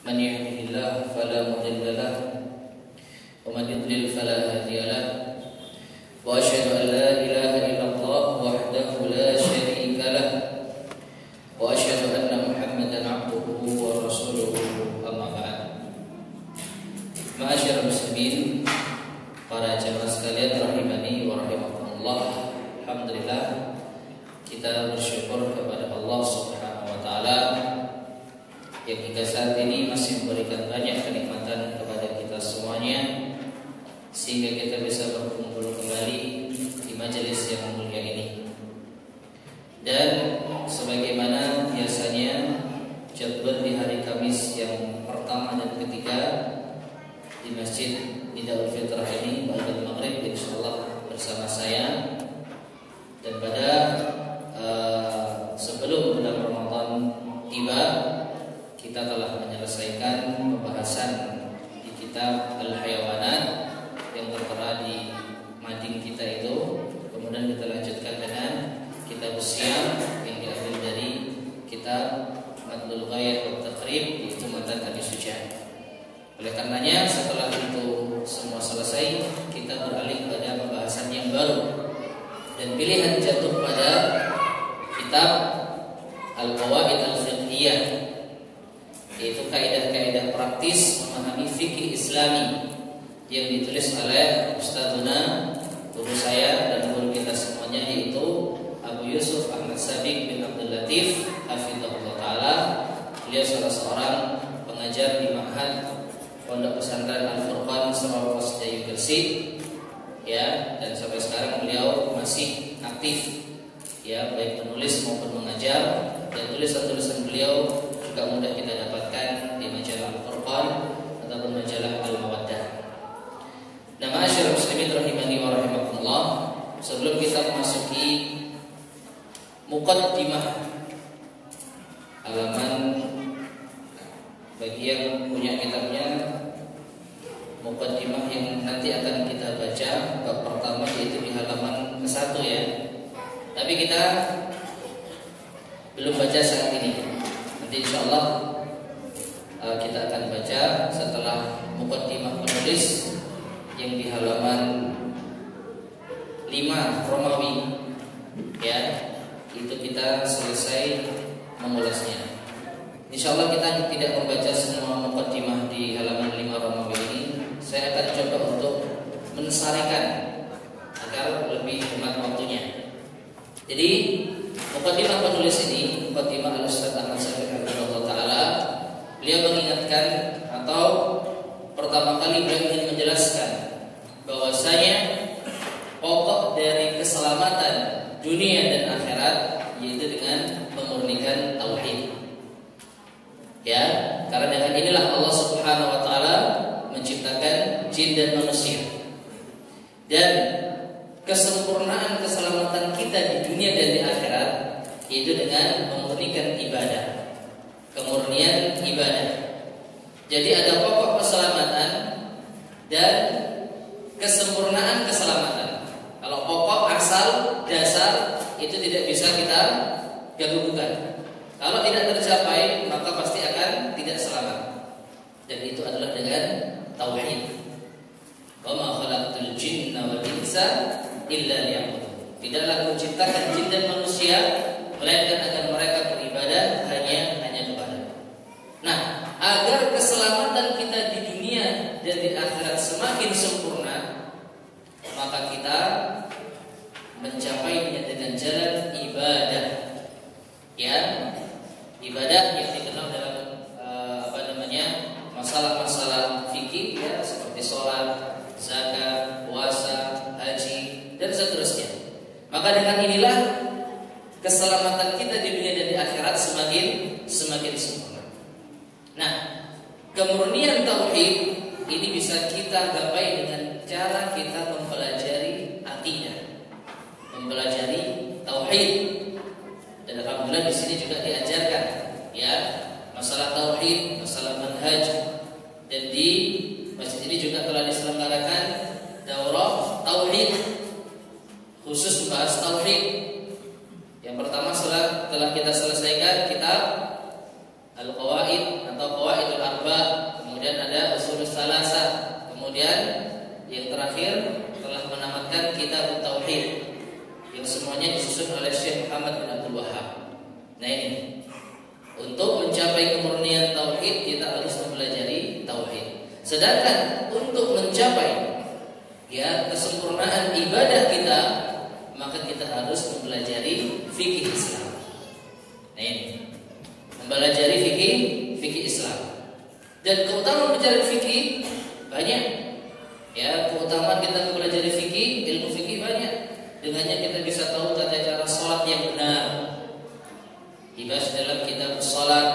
من يهده الله فلا مضل له ومن يضلل فلا هادي له وأشهد أن لا إله إلا الله وحده لا شريك له وأشهد أن محمدا عبده ورسوله أما بعد. Ma'asyiral muslimin, para jamaah sekalian rahimani wa rahimakumullah. Alhamdulillah, kita bersyukur kepada Allah Subhanahu wa taala yang hingga saat ini masih memberikan banyak kenikmatan kepada kita semuanya, sehingga kita bisa berkumpul kembali di majelis yang mulia ini. Dan sebagaimana biasanya jadwal di hari Kamis yang pertama dan ketiga di Masjid Nidaul Fitrah ini ba'dal maghrib insyaallah bersama saya. Dan pada sebelum bulan Ramadan tiba, kita telah menyelesaikan pembahasan di kitab Al-Hayawanat yang tertera di mading kita itu. Kemudian kita lanjutkan dengan kitab Siyam yang diambil dari kitab Madlul Ghayat wa Taqrib, yaitu matan Abi Sufyan. Oleh karenanya setelah itu semua selesai, kita beralih pada pembahasan yang baru dan pilihan jatuh pada kitab Al-Qawaid Al-Fiqhiyah, yaitu kaidah-kaidah praktis memahami fikih Islami yang ditulis oleh Ustadzuna, guru saya dan guru kita semuanya, yaitu Abu Yusuf Ahmad Sabiq bin Abdul Latif hafizahullah taala. Beliau salah seorang pengajar di Ma'had Pondok Pesantren Al-Furqan Sarawak Sedayu Gresik, ya, dan sampai sekarang beliau masih aktif, ya, baik menulis maupun mengajar, dan tulisan-tulisan beliau juga mudah kita dapatkan di majalah Al-Furqan ataupun majalah Al-Mawaddah. Nah, ma'asyiral muslimin rahimani wa rahimakumullah, sebelum kita memasuki muqaddimah halaman, bagi yang punya kitabnya, muqaddimah yang nanti akan kita baca bab pertama yaitu di halaman ke-1 ya. Tapi kita belum baca saat ini. Nanti insyaallah kita akan baca setelah muqaddimah penulis yang di halaman 5 Romawi, ya. Itu kita selesai mengulasnya. Insyaallah kita tidak membaca semua muqaddimah di halaman 5 Romawi ini. Saya akan coba untuk mensarikan agar lebih hemat waktunya. Jadi muqaddimah penulis ini, muqaddimah Al-Ustadz Ahmad Sabiq rahimahullah taala, beliau mengingatkan atau pertama kali beliau ingin menjelaskan bahwasanya pokok dari keselamatan dunia dan akhirat yaitu dengan memurnikan tauhid. Ya, karena dengan inilah Allah Subhanahu wa taala menciptakan jin dan manusia. Dan kesempurnaan keselamatan kita di dunia dan di akhirat yaitu dengan memurnikan ibadah. Kemurnian ibadah. Jadi ada pokok keselamatan dan kesempurnaan keselamatan. Kalau pokok asal dasar itu tidak bisa kita gabungkan. Kalau tidak tercapai maka pasti akan tidak selamat. Dan itu adalah dengan tauhid. Wa ma khalaqtul jinna wal insa illa liya'budun. Tidaklah kuciptakan jin dan manusia melainkan agar mereka beribadah hanya kepada. Nah, agar keselamatan kita di dunia dan di akhirat semakin sempurna, maka kita mencapainya dengan jalan ibadah. Ya, ibadah yang dikenal dalam masalah-masalah fikih, ya, seperti sholat, zakat, puasa, haji dan seterusnya. Maka dengan inilah keselamatan kita di dunia dan di akhirat semakin sempurna. Nah, kemurnian tauhid ini bisa kita gapai dengan cara kita mempelajari akidah, mempelajari tauhid. Dan alhamdulillah di sini juga diajarkan, ya, masalah tauhid, masalah manhaj. Dan di masjid ini juga telah diselenggarakan daurah tauhid khusus membahas tauhid. Yang pertama telah kita selesaikan kitab Al-Qawaid atau Qawaidul Arba' ada usul salasah. Kemudian yang terakhir telah menamatkan kitab tauhid yang semuanya disusun oleh Syekh Muhammad bin Abdul Wahhab. Nah ini, untuk mencapai kemurnian tauhid kita harus mempelajari tauhid. Sedangkan untuk mencapai kesempurnaan ibadah kita, maka kita harus mempelajari fikih Islam. Nah ini, mempelajari fikih Islam. Dan keutamaan mempelajari fikih banyak. Keutamaan kita mempelajari fikih, ilmu fikih banyak. Dengannya kita bisa tahu tata cara sholat yang benar. Dibahas dalam kitab sholat.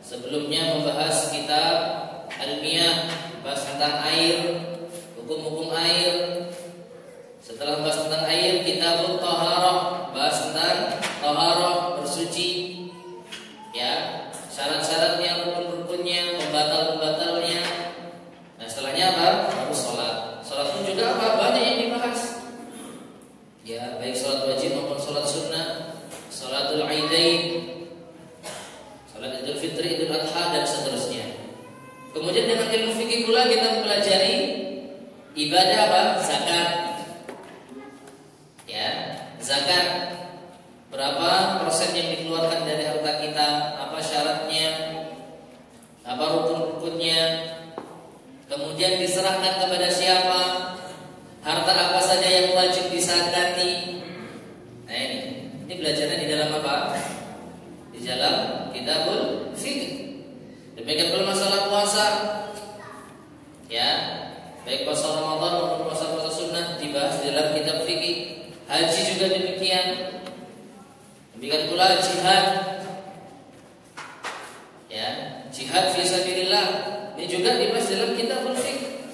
Sebelumnya membahas kitab Al-Miyah, bahas tentang air, hukum-hukum air. Setelah bahas tentang air, kitab Taharah, bahas tentang taharah, bersuci. Syarat-syaratnya, rukun-rukunnya, pembatal-pembatalnya. Nah, setelahnya apa? Baru sholat. Sholat pun juga apa? Banyak yang dibahas. Baik sholat wajib maupun sholat sunnah, sholatul aidain, sholat idul fitri, idul adha, dan seterusnya. Kemudian dengan ilmu fikih pula kita mempelajari ibadah apa? Zakat. Zakat. Berapa persen yang dikeluarkan dari harta kita? Apa syaratnya? Apa rukun-rukunnya? Kemudian diserahkan kepada siapa? Harta apa saja yang wajib disakati? Nah ini belajarnya di dalam apa? Di dalam kitabul fikih. Demikian pula masalah puasa. Baik puasa Ramadan maupun puasa-puasa sunnah dibahas di dalam kitab fikih. Haji juga demikian. Demikian pula jihad. Jihad fi sabilillah ini juga dibahas dalam kitabul fikih.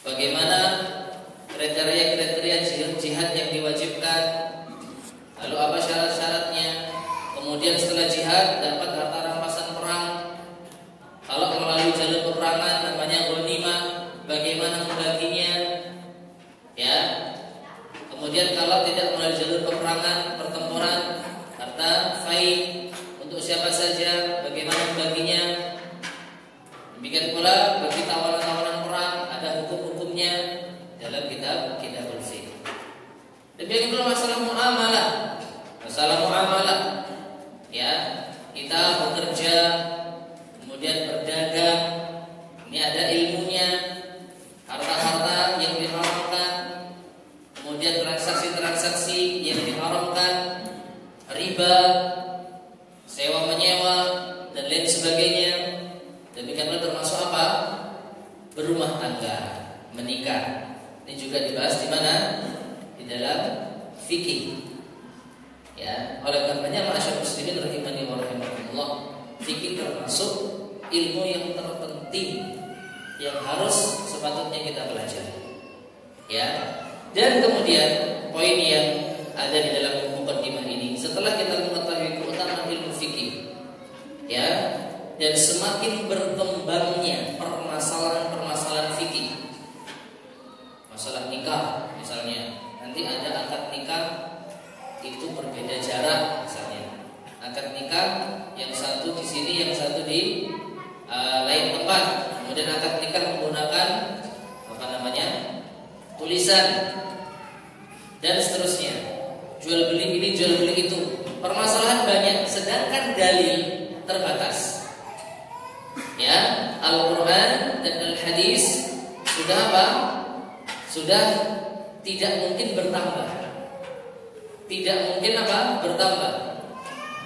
Bagaimana kriteria jihad yang diwajibkan, lalu apa syarat-syaratnya. Kemudian setelah jihad dapat harta rampasan perang. Kalau melalui jalur peperangan namanya ghanimah, bagaimana membaginya? Kemudian kalau tidak melalui jalur peperangan, pertempuran, harta fai untuk siapa saja, bagaimana membaginya? Demikian pula bagi tawanan-tawanan perang ada hukum-hukumnya dalam kitabul fikih. Demikian pula masalah muamalah. Kita bekerja, kemudian berdagang, ini ada ilmunya. Harta-harta yang diharamkan, kemudian transaksi-transaksi yang diharamkan, riba, sewa menyewa, dan lain sebagainya. Demikian pula termasuk apa? Berumah tangga, menikah. Ini juga dibahas di mana? Di dalam fikih. Oleh karenanya masyarakat muslimin rahimani wa rahimakumullah, fikih termasuk ilmu yang terpenting yang harus sepatutnya kita pelajari. Dan kemudian poin yang ada di dalam mukadimah ini, setelah kita mengetahui keutamaan ilmu fikih, dan semakin berkembangnya permasalahan fikih, masalah nikah misalnya, nanti ada akad nikah itu berbeda jarak misalnya, akad nikah yang satu di sini, yang satu di lain tempat. Kemudian akad nikah menggunakan tulisan dan seterusnya, jual beli ini, jual beli itu, permasalahan banyak. Sedangkan dalil terbatas. Al-Quran dan Al-Hadis sudah apa? Sudah tidak mungkin bertambah. Tidak mungkin apa? Bertambah.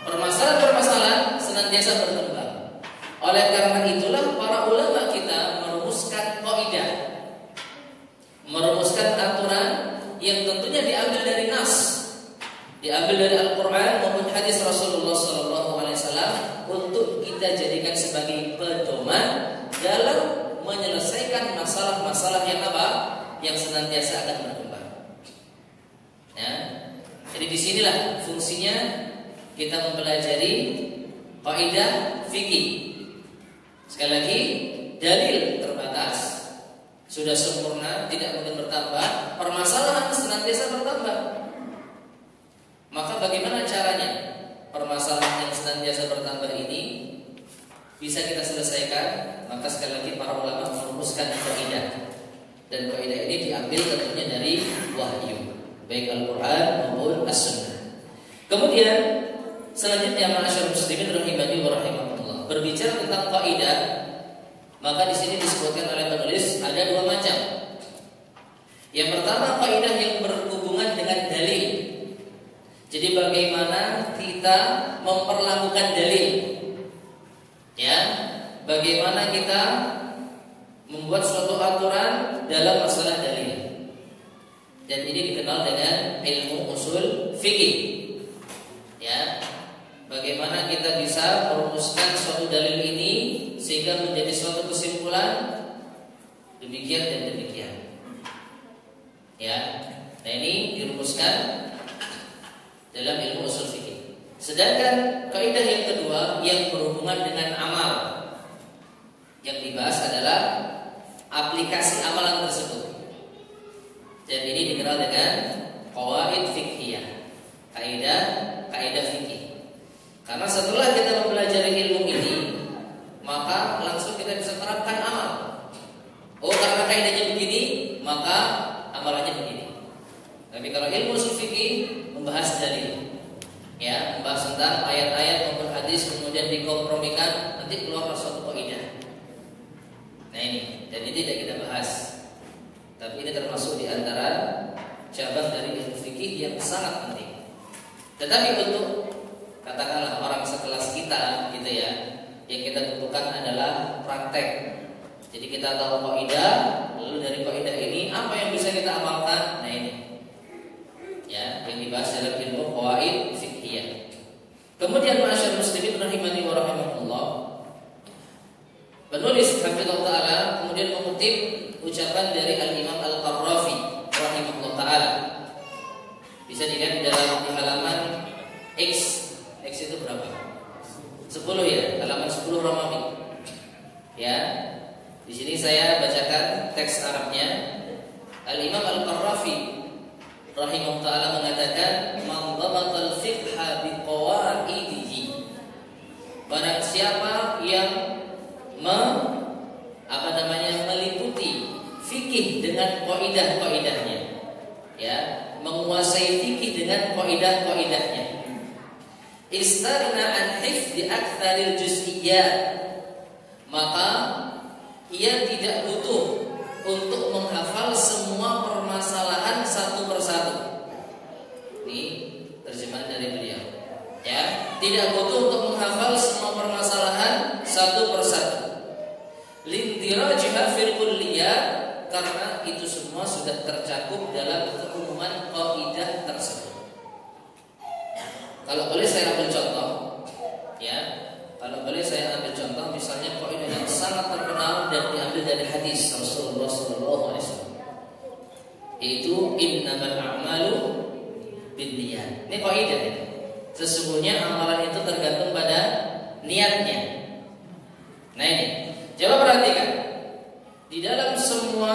Permasalahan-permasalahan senantiasa berkembang. Oleh karena itulah para ulama kita merumuskan kaidah, merumuskan aturan yang tentunya diambil dari nas, diambil dari Al-Quran maupun hadis Rasulullah SAW untuk kita jadikan sebagai pedoman dalam menyelesaikan masalah-masalah yang apa? Yang senantiasa akan berkembang. Jadi disinilah fungsinya kita mempelajari kaidah fikih. Sekali lagi, dalil terbatas, sudah sempurna, tidak mungkin bertambah. Permasalahan senantiasa bertambah. Maka bagaimana caranya permasalahan yang senantiasa bertambah ini bisa bisa kita selesaikan, maka sekali lagi para ulama merumuskan kaidah. Dan kaidah ini diambil tentunya dari wahyu, baik Al-Qur'an maupun As-Sunnah. Kemudian selanjutnya ma'asyiral muslimin rahimani wa rahimakumullah, berbicara tentang kaidah, maka di sini disebutkan oleh penulis ada dua macam. Yang pertama kaidah yang berhubungan dengan dalil. Jadi bagaimana kita memperlakukan dalil, ya, bagaimana kita membuat suatu aturan dalam masalah dalil. Dan ini dikenal dengan ilmu usul fikih. Ya, bagaimana kita bisa merumuskan suatu dalil ini sehingga menjadi suatu kesimpulan demikian dan demikian. Ya, nah ini dirumuskan dalam ilmu usul fikih. Sedangkan kaidah yang kedua yang berhubungan dengan amal, yang dibahas adalah aplikasi amalan tersebut. Dan ini dikenal dengan qawaid fiqhiyah, kaidah fikih. Karena setelah kita mempelajari ilmu ini, maka langsung kita bisa terapkan amal. Oh, karena kaidahnya begini, maka amalannya begini. Tapi kalau ilmu usul fikih membahas dalil, ya, membahas tentang ayat-ayat maupun hadis kemudian dikompromikan, nanti keluar suatu kaidah. Nah ini, dan ini tidak kita bahas. Tapi ini termasuk di antara cabang dari ilmu fikih yang sangat penting. Tetapi untuk katakanlah orang sekelas kita, gitu ya, yang kita butuhkan adalah praktek. Jadi kita tahu kaidah, lalu dari kaidah ini apa yang bisa kita amalkan? Nah ini, ya, yang dibahas dalam ilmu qawaid fiqhiyah. Kemudian ma'asyiral muslimin rahimani wa rahimakumullah, penulis hafizahullah taala kemudian mengutip ucapan dari Al-Imam Al-Qarrafi rahimahullah taala. Bisa dilihat di dalam halaman X itu berapa? 10 ya, halaman 10 Romawi. Ya. Di sini saya bacakan teks Arabnya. Al-Imam Al-Qarrafi rahimahullah taala mengatakan, "Man dhabatal fiqha biqawaidihi." Barang siapa yang meliputi fikih dengan kaidah-kaidahnya, ya, menguasai fikih dengan kaidah-kaidahnya, istaghna an hifdzi aktsaril juz'iyyat, maka ia tidak butuh untuk menghafal semua permasalahan satu persatu. Ini terjemahan dari beliau, ya, tidak butuh untuk menghafal semua permasalahan satu persatu. Lindirajiha fil kulliyah, karena itu semua sudah tercakup dalam keumuman kaidah tersebut. Kalau boleh saya ambil contoh, ya, kalau boleh saya ambil contoh, misalnya kaidah yang sangat terkenal dan diambil dari hadis Rasulullah SAW, yaitu innamal a'malu binniyat. Ini kaidah ya. Sesungguhnya amalan itu tergantung pada niatnya. Nah ini, coba perhatikan, di dalam semua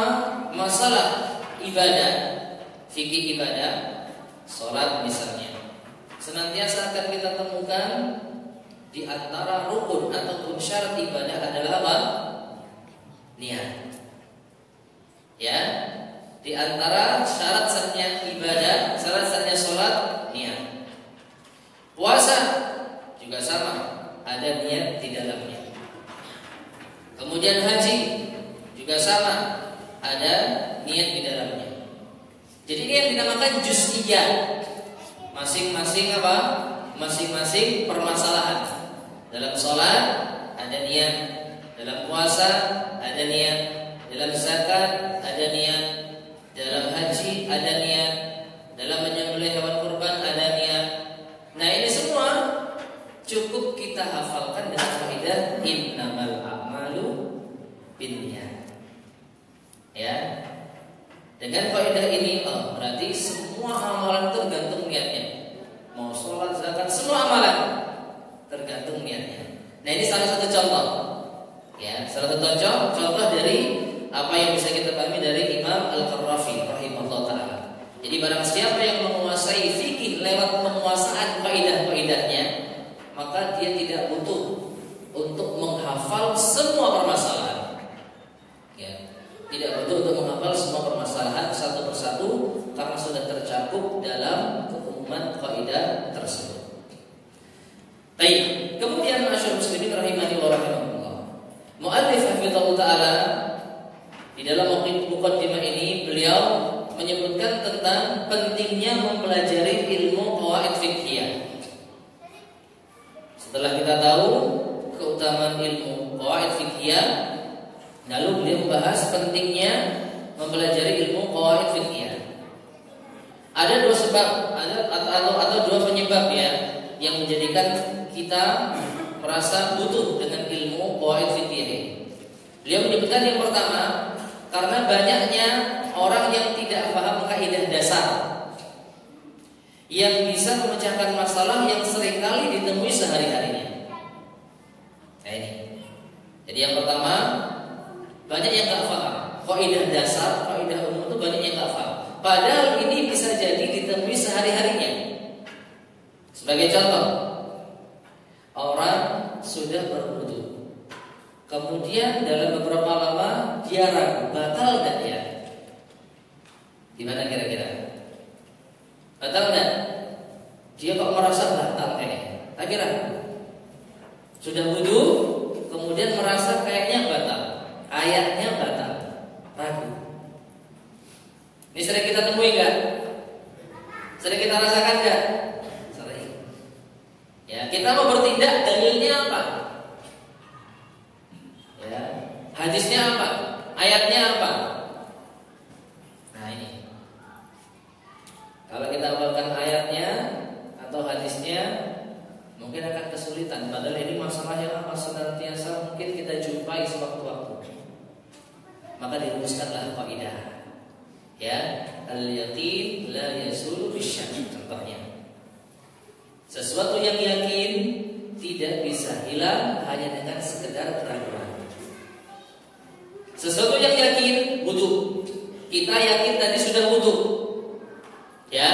masalah ibadah, fikih ibadah, sholat misalnya, senantiasa akan kita temukan di antara rukun ataupun syarat ibadah adalah apa? Niat. Ya, di antara syarat sahnya ibadah, syarat sahnya sholat, niat. Puasa juga sama, ada niat di dalamnya. Kemudian haji juga sama, ada niat di dalamnya. Jadi ini yang dinamakan juz'iyah. Masing-masing apa? Masing-masing permasalahan. Dalam sholat ada niat, dalam puasa ada niat, dalam zakat ada niat, dalam haji ada niat, dalam menyembelih hewan kurban ada niat. Nah ini semua cukup kita hafalkan dengan kaidah innamal a'malu binniyat. Ya. Dengan kaidah ini, berarti semua amalan tergantung niatnya. Mau sholat, zakat, semua amalan tergantung niatnya. Nah ini salah satu contoh, ya, salah satu contoh dari apa yang bisa kita pahami dari Imam Al-Qarrafi rahimahullah taala. Jadi barang siapa yang menguasai fikih lewat penguasaan kaidah-kaidahnya, maka dia tidak butuh untuk menghafal tercakup dalam keumuman kaidah tersebut. Baik, kemudian masyaallah muslimin rahimani wa rahimakumullah. Mu'allif hafizahullah taala di dalam muqaddimah ini beliau menyebutkan tentang pentingnya mempelajari ilmu qawaid fiqhiyah. Setelah kita tahu keutamaan ilmu qawaid fiqhiyah, lalu beliau membahas pentingnya mempelajari ilmu qawaid fiqhiyah. Ada dua sebab, atau dua penyebab ya yang menjadikan kita merasa butuh dengan ilmu qawaid fiqhiyah. Beliau menyebutkan yang pertama, karena banyaknya orang yang tidak paham kaidah dasar yang bisa memecahkan masalah yang seringkali ditemui sehari-harinya. Nah ini. Jadi yang pertama, banyak yang nggak paham kaidah dasar, kaidah umum itu banyak yang nggak paham. Padahal ini bisa jadi ditemui sehari-harinya. Sebagai contoh, orang sudah berwudu, kemudian dalam beberapa lama dia ragu, batal dan ya. Gimana kira-kira? Batal dan? Dia kok merasa batal kayaknya. Lagi ragu. Sudah wudu, kemudian merasa kayaknya batal, ayatnya batal, ragu. Ini sering kita temui nggak? Sering kita rasakan nggak? Sering. Ya, kita mau bertindak, dalilnya apa? Ya, hadisnya apa? Ayatnya apa? Nah ini. Kalau kita hafalkan ayatnya atau hadisnya, mungkin akan kesulitan. Padahal ini masalah yang apa senantiasa mungkin kita jumpai sewaktu-waktu. Maka dirumuskanlah kaidah. Ya, al-yaqin la yazulu bisyak. Contohnya, sesuatu yang yakin tidak bisa hilang hanya dengan sekedar keraguan. Sesuatu yang yakin, wudu. Kita yakin tadi sudah wudu. Ya,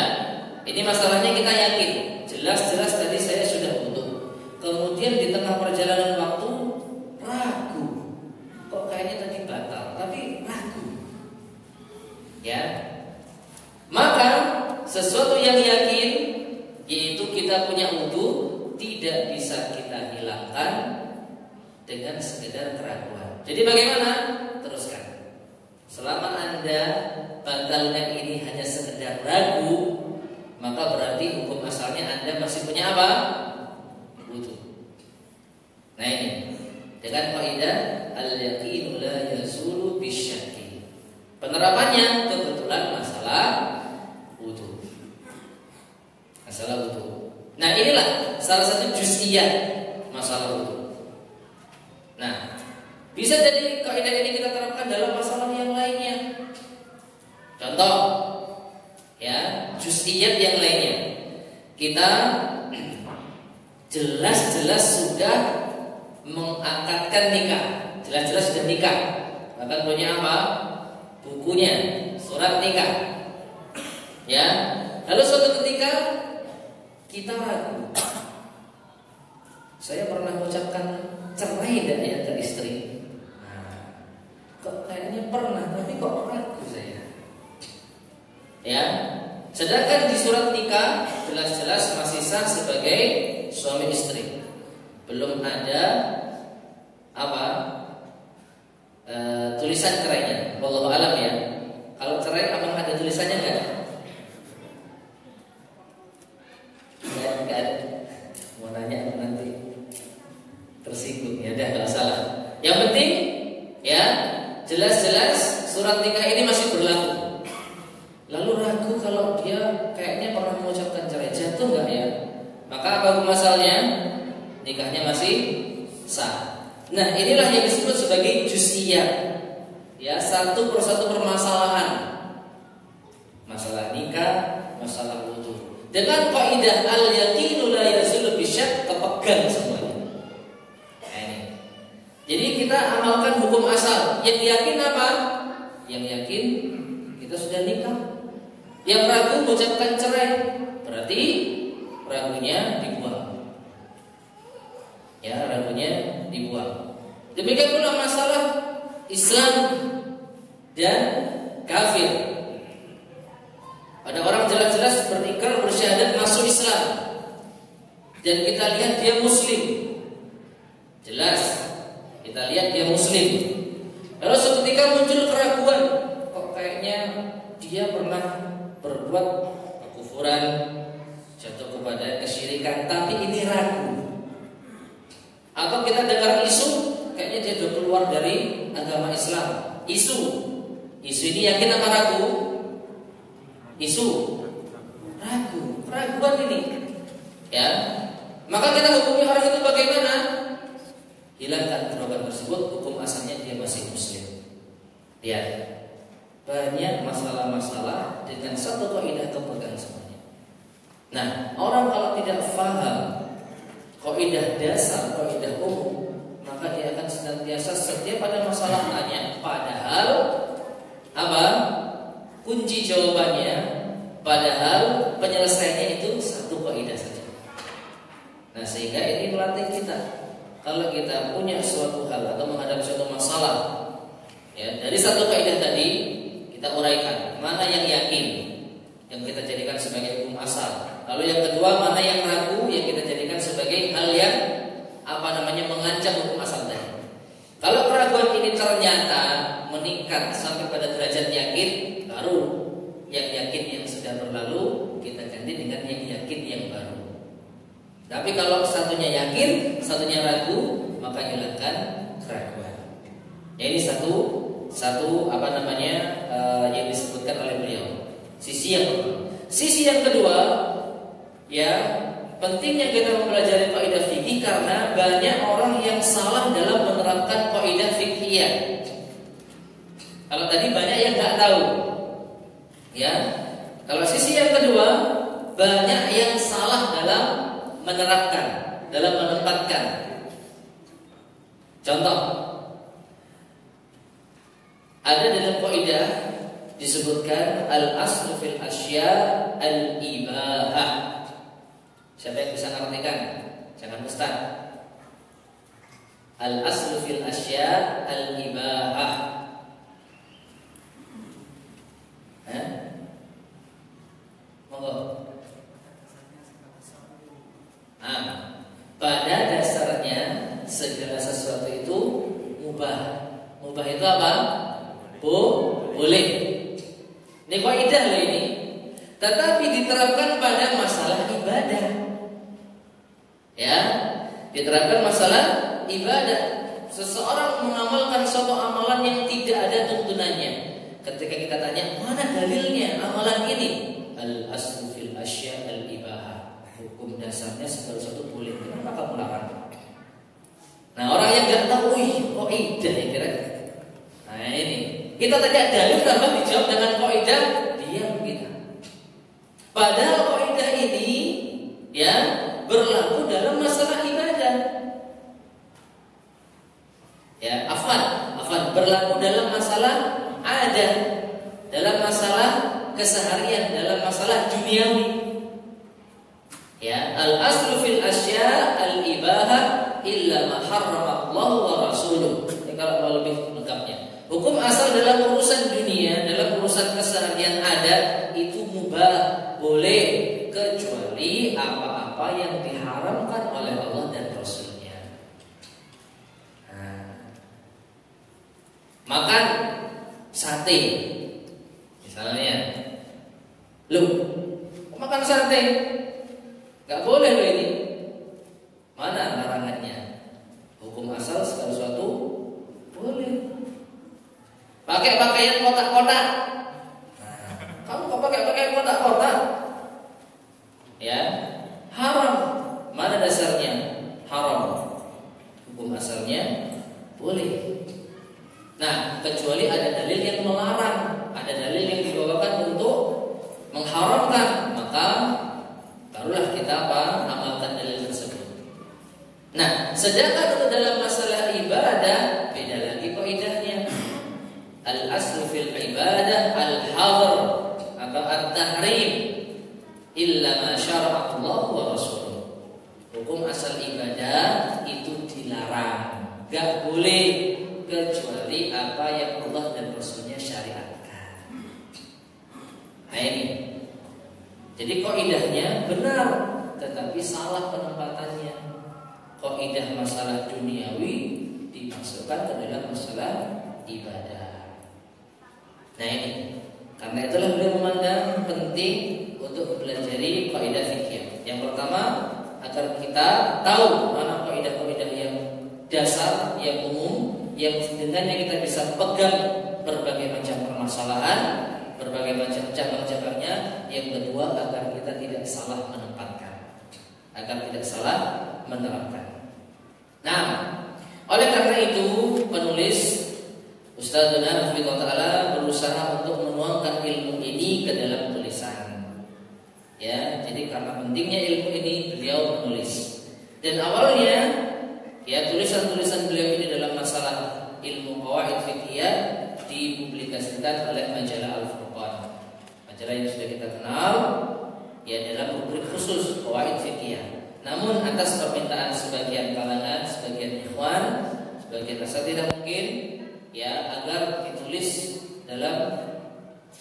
ini masalahnya kita yakin. Jelas-jelas tadi saya sudah wudu. Kemudian di tengah perjalanan waktu ragu. Kok kayaknya tadi batal, tapi ragu. Ya, maka sesuatu yang yakin, yaitu kita punya wudu, tidak bisa kita hilangkan dengan sekedar keraguan. Jadi bagaimana? Teruskan. Selama Anda batalnya ini hanya sekedar ragu, maka berarti hukum asalnya Anda masih punya apa? Wudu. Nah ini dengan kaidah al-yaqinu la yazulu bisyakki. Penerapannya kebetulan masalah wudu. Masalah wudu. Nah inilah salah satu juz'iyah masalah wudu. Nah, bisa jadi kaidah ini kita terapkan dalam masalah yang lainnya. Contoh, ya, juz'iyat yang lainnya. Kita jelas-jelas sudah mengangkatkan nikah, jelas-jelas sudah nikah. Bahkan punya apa? Bukunya, surat nikah. Ya, lalu suatu ketika kita ragu. Saya pernah mengucapkan cerai tidak ya ke istri? Nah, kok kayaknya pernah, tapi kok ragu saya. Ya, sedangkan di surat nikah jelas-jelas masih sah sebagai suami istri. Belum ada apa? Tulisan cerainya. Wallahu alam ya. Kalau cerai apakah ada tulisannya enggak? Enggak ada. Mau nanya nanti tersinggung ya, udah enggak salah. Yang penting ya, jelas-jelas surat nikah ini masih berlaku. Lalu ragu kalau dia kayaknya pernah mengucapkan cerai, jatuh enggak ya? Maka apa hukum asalnya? Nikahnya masih sah. Nah, inilah yang disebut sebagai juz'iyah. Ya, satu persatu permasalahan. Masalah nikah, masalah wudu. Dengan kaidah al-yaqinu la yazulu bisyak, kepegang semuanya. Nah, ini. Jadi kita amalkan hukum asal. Yang yakin apa? Yang yakin kita sudah nikah. Yang ragu mengucapkan cerai, berarti ragunya dibuang. Ya, ragunya dibuang. Demikian pula masalah Islam dan kafir. Ada orang jelas-jelas dan kita lihat dia muslim, jelas kita lihat dia muslim, lalu seketika muncul keraguan, kok kayaknya dia pernah berbuat kekufuran, jatuh kepada kesyirikan, tapi ini ragu. Atau kita dengar isu, kayaknya dia sudah keluar dari agama Islam. Isu ini yakin apa ragu? Isu ragu, keraguan ini, ya. Maka kita hukumi orang itu bagaimana? Hilangkan keraguan tersebut, hukum asalnya dia masih muslim. Lihat, banyak masalah-masalah dengan satu kaidah kepegang semuanya. Nah, orang kalau tidak faham kaidah dasar, kaidah umum, maka dia akan senantiasa setia pada masalah tanya. Padahal apa? Kunci jawabannya, padahal penyelesaiannya itu satu kaidah saja. Nah, sehingga ini melatih kita, kalau kita punya suatu hal atau menghadapi suatu masalah, ya, dari satu kaidah tadi kita uraikan mana yang yakin, yang kita jadikan sebagai hukum asal. Lalu yang kedua, mana yang ragu, yang kita jadikan sebagai hal yang mengancam hukum asal tadi. Kalau keraguan ini ternyata meningkat sampai pada derajat yakin, baru yang yakin yang sudah berlalu kita ganti dengan yang yakin yang baru. Tapi kalau satunya yakin, satunya ragu, maka hilangkan keraguan. Ya, ini satu yang disebutkan oleh beliau. Sisi yang kedua, ya, pentingnya kita mempelajari kaidah fikih karena banyak orang yang salah dalam menerapkan kaidah fikhiyah. Kalau tadi banyak yang nggak tahu, ya. Kalau sisi yang kedua, banyak yang salah dalam menerapkan, dalam menempatkan. Contoh, ada dalam kaidah disebutkan al-aslu fil asya al-ibahah. Siapa yang bisa ngartikan? Jangan Ustaz. Al-aslu fil asya al-ibahah. Monggo. Pada dasarnya segala sesuatu itu mubah. Mubah itu apa? Boleh. Ini kaidah loh ini. Tetapi diterapkan pada masalah ibadah. Ya, diterapkan masalah ibadah. Seseorang mengamalkan suatu amalan yang tidak ada tuntunannya. Ketika kita tanya, mana dalilnya amalan ini? Al-aslu fil asya al-ibahah. Hukum dasarnya segala sesuatu boleh. Kenapa kamu larang? Nah, orang yang nggak tahu, kaidah ya kira. Nah, ini kita tanya dalil, tambah dijawab dengan kaidah, diam kita. Padahal kaidah ini, ya, berlaku dalam masalah ibadah. Ya, afwan, berlaku dalam masalah adat, dalam masalah keseharian, dalam masalah duniawi. Ya, al-aslu fil asya al-ibahah illa ma harrama Allah wa rasuluh. Ini kalau mau lebih lengkapnya. Hukum asal dalam urusan dunia, dalam urusan keseharian adat itu mubah, boleh, kecuali apa-apa yang diharamkan oleh Allah dan Rasulnya. Makan sate, misalnya, makan sate, nggak boleh loh ini. Mana larangannya? Hukum asal segala sesuatu boleh. Pakai pakaian kotak-kotak. Kamu kok pakai pakaian kotak-kotak? Ya, haram. Mana dasarnya? Haram. Hukum asalnya boleh. Nah, kecuali ada dalil yang melarang, ada dalil yang dibawakan untuk mengharamkan, maka barulah kita amalkan dalil tersebut. Nah, sedangkan untuk dalam masalah ibadah beda lagi kaidahnya. Al-aslu fil ibadah al-hadr atau at-tahrim illa ma syara'a Allah wa rasuluh. Hukum asal ibadah itu dilarang, gak boleh kecuali apa yang Allah dan Rasulnya syariatkan. Nah ini, jadi kaidahnya benar, tetapi salah penempatan kaidah masalah duniawi dimasukkan ke dalam masalah ibadah. Nah ini, karena itulah beliau memandang penting untuk mempelajari kaidah fikih. Yang pertama, agar kita tahu mana kaidah-kaidah yang dasar, yang umum, yang dengannya kita bisa pegang berbagai macam permasalahan, berbagai macam cabang-cabangnya. Yang kedua, agar kita tidak salah menempatkan, agar tidak salah menerapkan. Nah, oleh karena itu penulis Ustadzuna Hafizahullah Ta'ala berusaha untuk menuangkan ilmu ini ke dalam tulisan. Ya, jadi karena pentingnya ilmu ini beliau menulis. Dan awalnya ya tulisan-tulisan beliau ini dalam masalah ilmu qawaid fiqhiyah dipublikasikan oleh majalah Al-Furqan. Majalah yang sudah kita kenal ya dalam rubrik khusus qawaid fiqhiyah. Namun atas permintaan sebagian kalangan, sebagian ikhwan, sebagian asatidzah mungkin ya agar ditulis dalam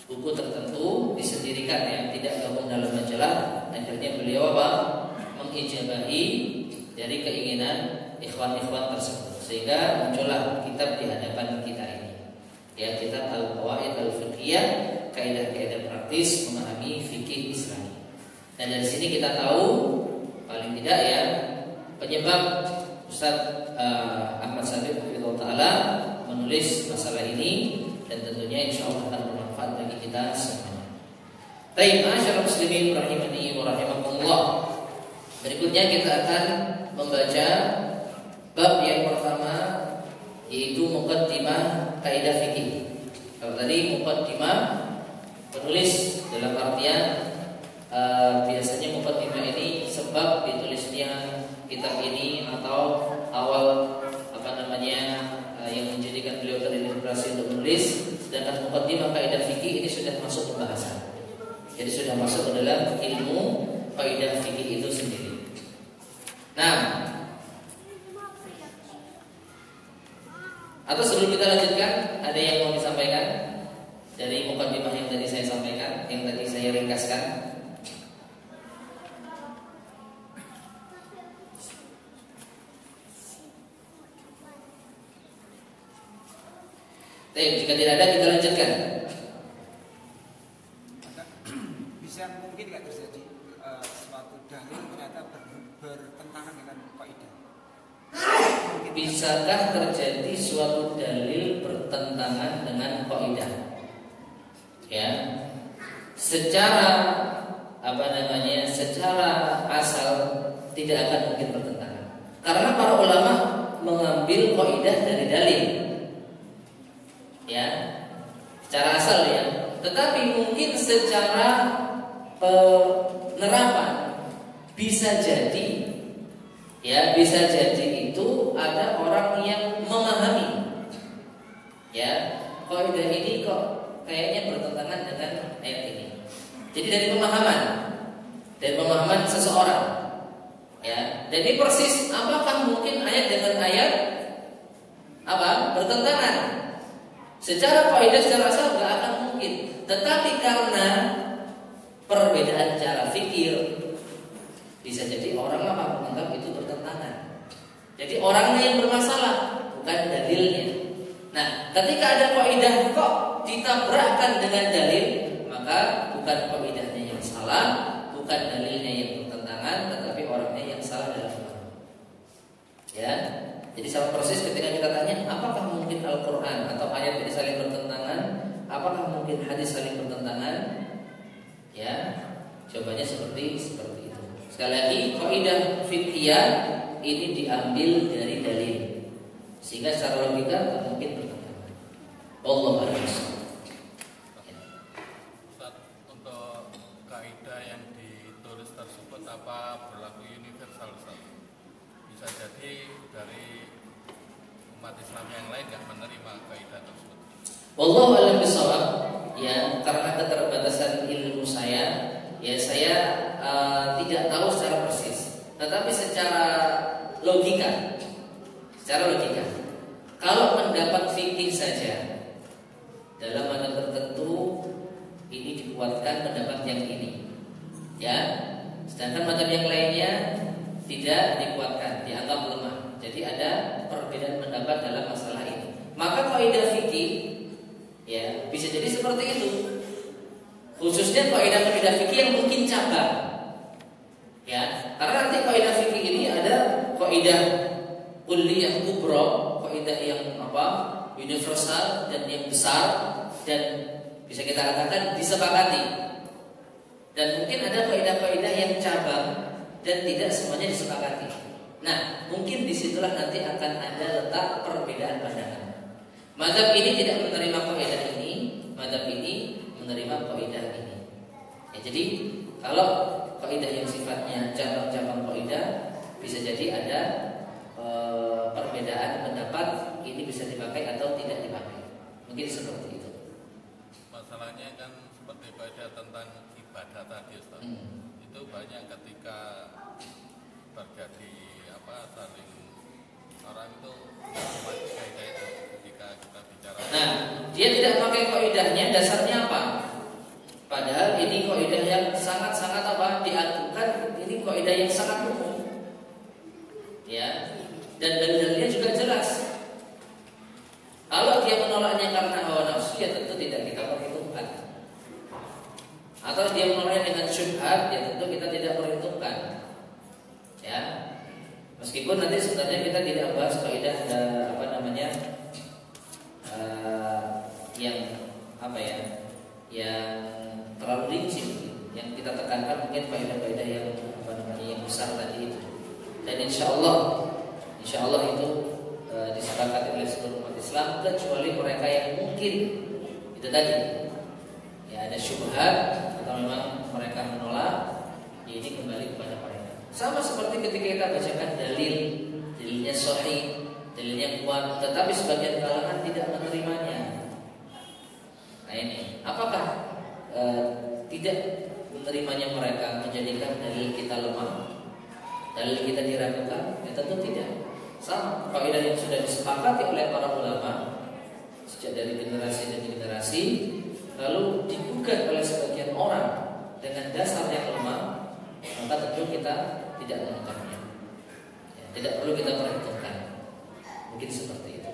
buku tertentu disendirikan ya, tidak gabung dalam majalah. Akhirnya beliau mengijabahi dari keinginan ikhwan-ikhwan tersebut, sehingga muncullah kitab di hadapan kita ini. Ya, kitab Al-Qawaid Al-Fiqhiyah, kaidah-kaidah praktis memahami fikih Islami. Dan dari sini kita tahu paling tidak ya penyebab Ustaz Ahmad Sabit Hafizahullah Ta'ala menulis masalah ini, dan tentunya insyaallah akan bermanfaat bagi kita semuanya. Baik, ma'asyiral muslimin rahimani wa rahimakumullah. Berikutnya kita akan membaca bab yang pertama, yaitu muqaddimah kaidah fikih. Kalau tadi muqaddimah penulis dalam artian biasanya muqaddimah ini sebab ditulisnya kitab ini atau awal yang menjadikan beliau terinspirasi untuk menulis. Sedangkan muqaddimah kaidah fikih ini sudah masuk pembahasan. Jadi sudah masuk ke dalam ilmu kaidah fikih itu sendiri. Nah, atau sebelum kita lanjutkan, ada yang mau disampaikan dari muqaddimah yang tadi saya sampaikan, yang tadi saya ringkaskan? Baik, jika tidak ada kita lanjutkan. Bisa mungkin nggak terjadi suatu dalil ternyata bertentangan dengan kaidah? Bisakah terjadi suatu dalil bertentangan dengan kaidah? Ya, secara secara asal tidak akan mungkin bertentangan, karena para ulama mengambil kaidah dari dalil. Ya, secara asal ya. Tetapi mungkin secara penerapan bisa jadi itu ada orang yang memahami ya kaidah ini kok kayaknya bertentangan dengan ayat ini. Jadi dari pemahaman seseorang ya. Jadi persis apakah mungkin ayat dengan ayat bertentangan? Secara kaidah secara asal nggak akan mungkin, tetapi karena perbedaan cara fikir bisa jadi orang menganggap itu bertentangan. Jadi orangnya yang bermasalah, bukan dalilnya. Nah, ketika ada kaidah kok ditabrakkan dengan dalil, maka bukan kaidahnya yang salah, bukan dalilnya yang bertentangan, tetapi orangnya yang salah dalam pemahaman. Ya. Jadi sama persis ketika kita tanya, apakah mungkin Al-Quran atau ayat ini saling bertentangan? Apakah mungkin hadis saling bertentangan? Ya, jawabannya seperti itu. Sekali lagi, kaidah fiqhiyah ini diambil dari dalil, sehingga secara logika tidak mungkin bertentangan. Wallahu a'lam. Untuk kaidah yang ditulis tersebut apa berlaku universal, Ustaz? Bisa jadi dari umat Islam yang lain nggak menerima kaidah tersebut. Wallahu a'lam bishawab. Ya, karena keterbatasan ilmu saya, ya saya tidak tahu secara persis. Tetapi secara logika, kalau pendapat fikih saja dalam madhab tertentu ini dikuatkan pendapat yang ini, ya. Sedangkan madhab yang lainnya tidak dikuatkan, dianggap lemah. Jadi ada perbedaan pendapat dalam masalah ini. Maka kaidah fikih ya bisa jadi seperti itu. Khususnya kaidah-kaidah fikih yang mungkin cabang. Ya, karena nanti kaidah fikih ini ada kaidah kulliyah kubra, kaidah yang universal dan yang besar dan bisa kita katakan disepakati. Dan mungkin ada kaidah-kaidah yang cabang dan tidak semuanya disepakati. Nah, mungkin disitulah nanti akan ada letak perbedaan pandangan. Mazhab ini tidak menerima kaidah ini, mazhab ini menerima kaidah ini. Ya, jadi kalau kaidah yang sifatnya cabang-cabang kaidah bisa jadi ada perbedaan pendapat, ini bisa dipakai atau tidak dipakai. Mungkin seperti itu. Masalahnya kan seperti pada tentang ibadah tadi, Ustaz. Itu banyak ketika terjadi saling orang itu memakai kaidah itu ketika kita bicara. Nah, dia tidak pakai kaidahnya, dasarnya apa? Padahal ini kaidah yang sangat-sangat diajukan, ini kaidah yang sangat umum. Ya. Dan dalilnya juga jelas. Kalau dia menolaknya karena hawa nafsu, ya tentu tidak kita perhitungkan. Atau dia menolaknya dengan syubhat, ya tentu kita tidak perhitungkan. Ya. Meskipun nanti sebenarnya kita tidak bahas kaidah yang terlalu rinci. Yang kita tekankan mungkin kaidah-kaidah yang yang besar tadi itu. Dan insya Allah itu disepakati oleh seluruh umat Islam, kecuali mereka yang mungkin itu tadi ya ada syubhat atau memang mereka menolak, ya ini kembali kepada mereka. Sama seperti ketika kita bacakan dalilnya sahih, dalilnya kuat, tetapi sebagian kalangan tidak menerimanya. Nah ini, apakah tidak menerimanya mereka menjadikan dalil kita lemah, dalil kita diragukan? Ya tentu tidak. Sama kaidah yang sudah disepakati oleh para ulama sejak dari generasi demi generasi, lalu digugat oleh sebagian orang dengan dasar yang lemah, maka tentu kita tidak mengungkapnya. Ya, tidak perlu kita perhitungkan. Mungkin seperti itu.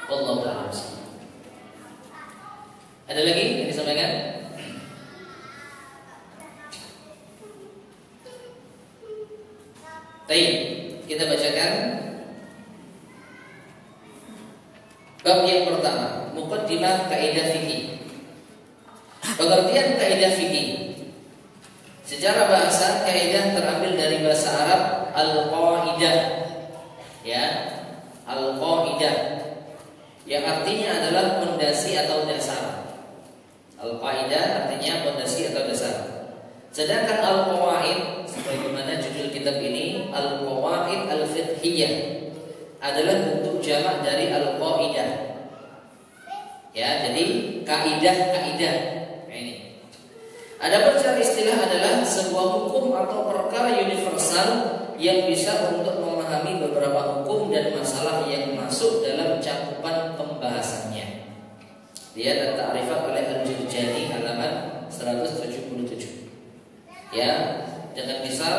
Wallahu a'lam. Ada lagi yang disampaikan? Baik, kita bacakan bab yang pertama, muqaddimah kaidah fikih. Pengertian kaidah fikih. Secara bahasa, kaidah terambil dari bahasa Arab al-qaidah. Ya, al-qaidah yang artinya adalah pondasi atau dasar. Al-qaidah artinya pondasi atau dasar. Sedangkan al-qawaid, sebagaimana judul kitab ini, al-qawaid al-fiqhiyah, adalah bentuk jamak dari al-qaidah. Ya, jadi kaidah-kaidah. Nah, ini. Adapun secara istilah adalah sebuah hukum atau perkara universal yang bisa untuk memahami beberapa hukum dan masalah yang masuk dalam cakupan pembahasannya. Dia ta'rifat oleh Al-Jurjani halaman 177. Ya, dengan misal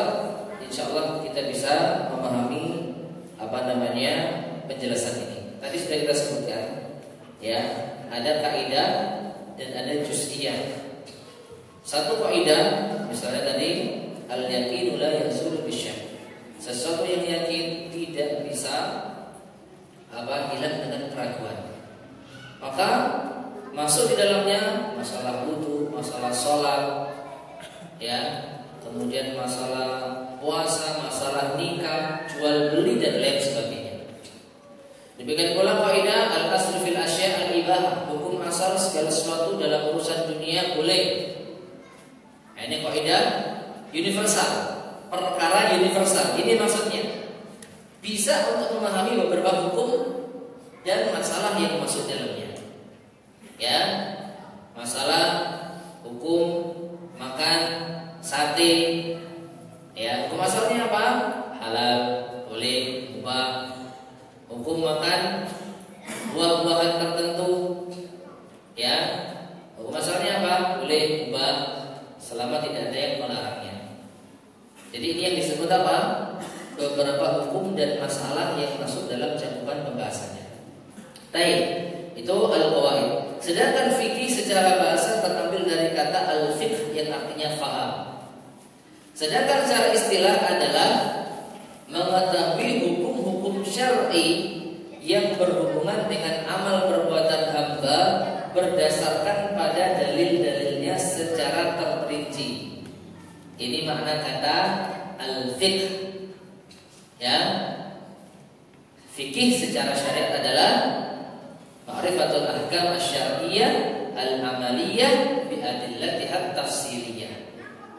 insyaallah kita bisa memahami penjelasan ini. Tadi sudah kita sebutkan, ya, ada kaidah dan ada juz'iyah. Satu kaidah, misalnya tadi al-yaqinu la yazulu bisyak. Sesuatu yang yakin tidak bisa hilang dengan keraguan. Maka masuk di dalamnya masalah wudu, masalah sholat, ya, kemudian masalah puasa, masalah nikah, jual beli dan lain sebagainya. Demikian pula kaidah al-aslu fil asya' al-ibahah, hukum asal segala sesuatu dalam urusan dunia boleh. Nah, ini kaidah universal, perkara universal. Ini maksudnya bisa untuk memahami beberapa hukum dan masalah yang masuk dalamnya. Ya, masalah hukum makan sate, ya, hukum asalnya apa? Halal, boleh, mubah. Hukum makan buah-buahan tertentu, ya, hukum asalnya apa? Boleh, mubah, selama tidak ada yang melarangnya. Jadi ini yang disebut apa? beberapa hukum dan masalah yang masuk dalam cakupan pembahasannya. Baik, itu al-qawaid. Sedangkan fikih secara bahasa terambil dari kata al-fiqh yang artinya faham. Sedangkan secara istilah adalah mengetahui hukum-hukum syar'i yang berhubungan dengan amal perbuatan hamba berdasarkan pada dalil-dalilnya secara terperinci. Ini makna kata al-fiqh. Ya. Fikih secara syariat adalah ma'rifatul ahkam asy-syar'iyyah al-amaliyah bi adillatiha tafsiriyah.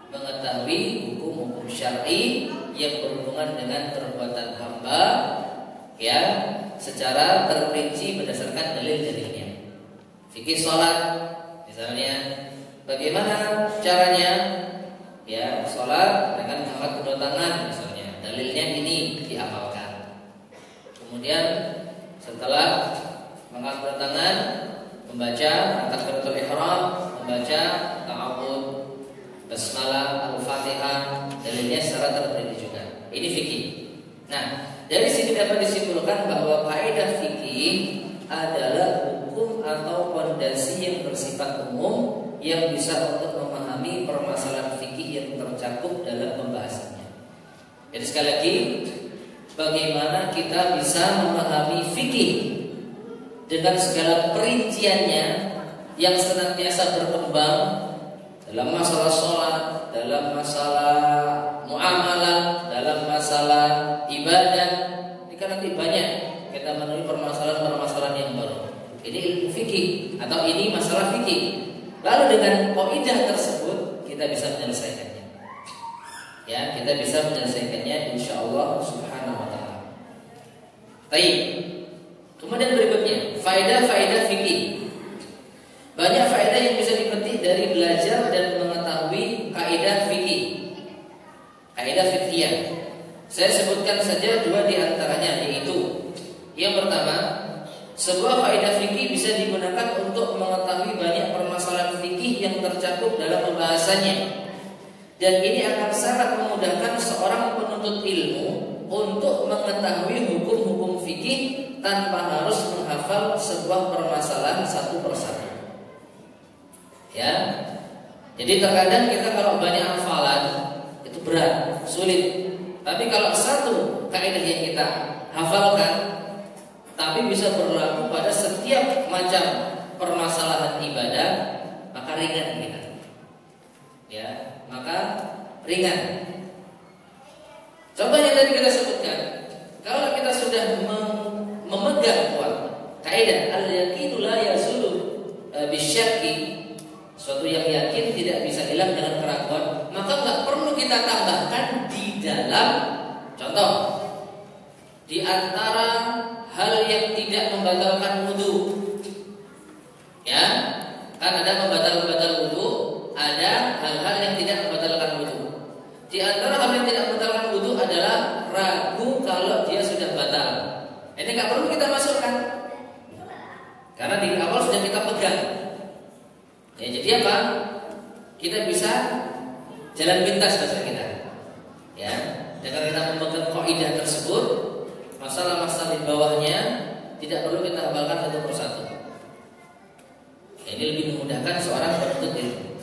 Mengetahui hukum-hukum syar'i yang berhubungan dengan perbuatan hamba ya secara terperinci berdasarkan dalil-dalilnya. Fikih salat misalnya bagaimana caranya? Ya, salat dengan mengangkat kedua tangan misalnya. Dalilnya ini dihafalkan. Kemudian setelah mengangkat kedua tangan membaca takbiratul ihram, membaca ta'awudz, basmalah, al-fatihah, dalilnya secara terperinci juga. Ini fikih. Nah, dari sini dapat disimpulkan bahwa kaidah fikih adalah hukum atau fondasi yang bersifat umum yang bisa untuk memahami permasalahan fikih yang tercakup dalam pembahasannya. Jadi sekali lagi, bagaimana kita bisa memahami fikih dengan segala perinciannya yang senantiasa berkembang dalam masalah sholat, dalam masalah muamalah, dalam masalah ibadah. Ini kan nanti banyak kita menemui permasalahan-permasalahan yang baru. Ini ilmu fikih atau ini masalah fikih. Lalu dengan kaidah tersebut kita bisa menyelesaikannya. Ya, kita bisa menyelesaikannya insyaallah subhanahu wa taala. Baik. Kemudian berikutnya, faedah-faedah fikih. Banyak faedah yang bisa dipetik dari belajar dan mengetahui kaidah fikih. Kaidah fikih. Saya sebutkan saja dua di antaranya, yaitu yang pertama, sebuah kaidah fikih bisa digunakan untuk mengetahui banyak permasalahan fikih yang tercakup dalam pembahasannya. Dan ini akan sangat memudahkan seorang penuntut ilmu untuk mengetahui hukum-hukum fikih tanpa harus menghafal sebuah permasalahan satu persatu. Ya. Jadi terkadang kita kalau banyak hafalan itu berat, sulit. Tapi kalau satu kaidah yang kita hafalkan tapi bisa berlaku pada setiap macam permasalahan ibadah, maka ringan kita. Ya, maka ringan. Contoh yang tadi kita sebutkan, kalau kita sudah memegang kuat kaidah al-yaqinu la yazulu bisyakki, suatu yang yakin tidak bisa hilang dengan keraguan, maka nggak perlu kita tambahkan di dalam contoh di antara hal yang tidak membatalkan wudu. Ya, kan ada membatalkan wudu, ada hal-hal yang tidak membatalkan wudu. Di antara hal yang tidak membatalkan wudu adalah ragu kalau dia sudah batal. Ini nggak perlu kita masukkan, karena di awal sudah kita pegang. Ya, jadi apa? Kita bisa jalan pintas bahasa kita. Ya, dengan kita memegang kaidah tersebut, masalah-masalah di bawahnya tidak perlu kita hafalkan satu persatu. Ini lebih memudahkan seorang penuntut ilmu.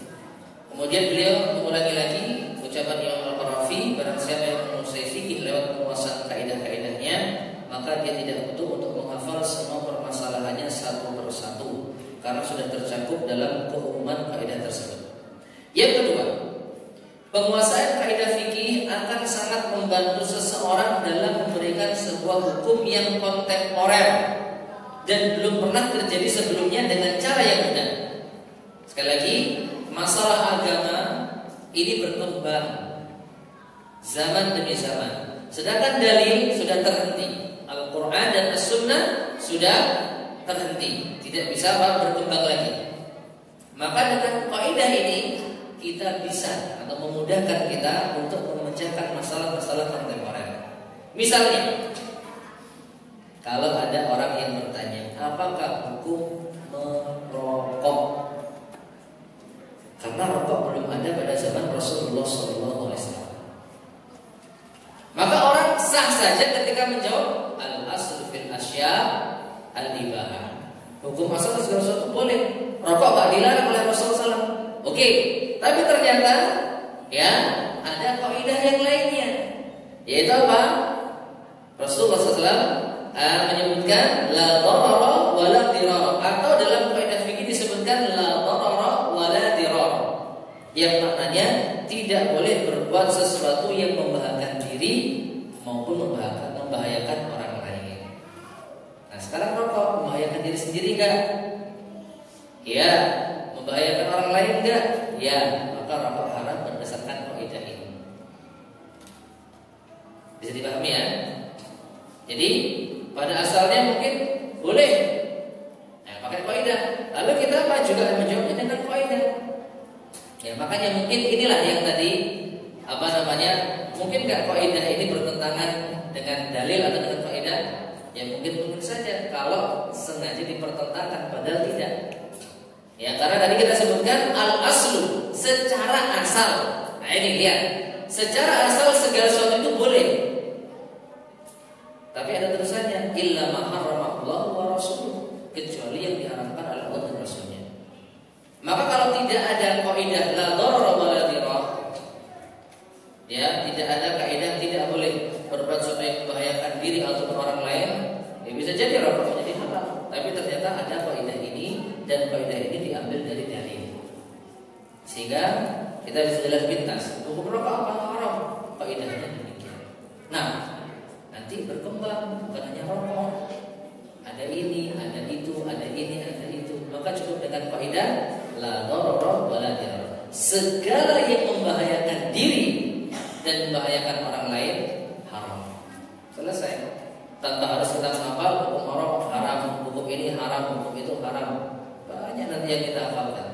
Kemudian beliau mengulangi lagi ucapan Imam Al-Qarafi, barang siapa yang menguasai fikih lewat penguasaan kaidah-kaidahnya, maka dia tidak butuh untuk menghafal semua permasalahannya satu persatu, karena sudah tercakup dalam keumuman kaidah tersebut. Yang kedua, penguasaan kaidah fikih akan sangat membantu seseorang dalam memberikan sebuah hukum yang kontemporer dan belum pernah terjadi sebelumnya dengan cara yang mudah. Sekali lagi, masalah agama ini berkembang zaman demi zaman. Sedangkan dalil sudah terhenti. Al-Quran dan As-Sunnah sudah terhenti, tidak bisa berkembang lagi. Maka dengan kaidah ini kita bisa atau memudahkan kita untuk memecahkan masalah-masalah kontemporer. Misalnya, kalau ada orang yang bertanya, apakah hukum merokok? Karena rokok belum ada pada zaman Rasulullah SAW. Maka orang sah saja ketika menjawab al-asl fil asya al-ibahah. Hukum asal segala sesuatu boleh. Rokok gak dilarang oleh Rasulullah SAW. Oke, tapi ternyata ya ada kaidah yang lainnya, yaitu apa? Rasulullah SAW menyebutkan la darara wa la dirara, atau dalam kaidah fikih disebutkan la darara wa la dirara, yang maknanya tidak boleh berbuat sesuatu yang membahayakan diri maupun membahayakan orang lain. Nah, sekarang rokok membahayakan diri sendiri enggak? Ya. Membahayakan orang lain enggak? Ya, maka rokok haram berdasarkan kaidah ini. Bisa dipahami ya? Jadi pada asalnya mungkin boleh, nah, pakai kaidah. Lalu kita juga menjawabnya dengan kaidah. Ya, makanya mungkin inilah yang tadi mungkin nggak kaidah ini bertentangan dengan dalil atau dengan kaidah? Ya mungkin saja kalau sengaja dipertentangkan, padahal tidak. Ya, karena tadi kita sebutkan al-aslu secara asal. Nah ini lihat, secara asal segala sesuatu itu boleh. Tapi ada tulisannya illa ma harrama Allah wa rasuluh, kecuali yang diharamkan oleh Allah dan Rasulnya. Maka kalau tidak ada kaidah la darara wa la dirar, ya tidak ada kaidah tidak boleh berbuat sesuatu yang membahayakan diri ataupun orang lain, ya bisa jadi rokok menjadi halal. Tapi ternyata ada kaidah ini, dan kaidah ini diambil dari dalil, sehingga kita bisa jelas pintas hukum rokok apa haram, kaidahnya demikian. Nah, nanti berkembang bukan hanya rokok, ada ini, ada itu, ada ini, ada itu. Maka cukup dengan kaidah la darara wa la dirar. Segala yang membahayakan diri dan membahayakan orang lain haram. Selesai. Tanpa harus kita menghafal hukum rokok haram, hukum ini haram, hukum itu haram. Banyak nanti yang kita hafalkan.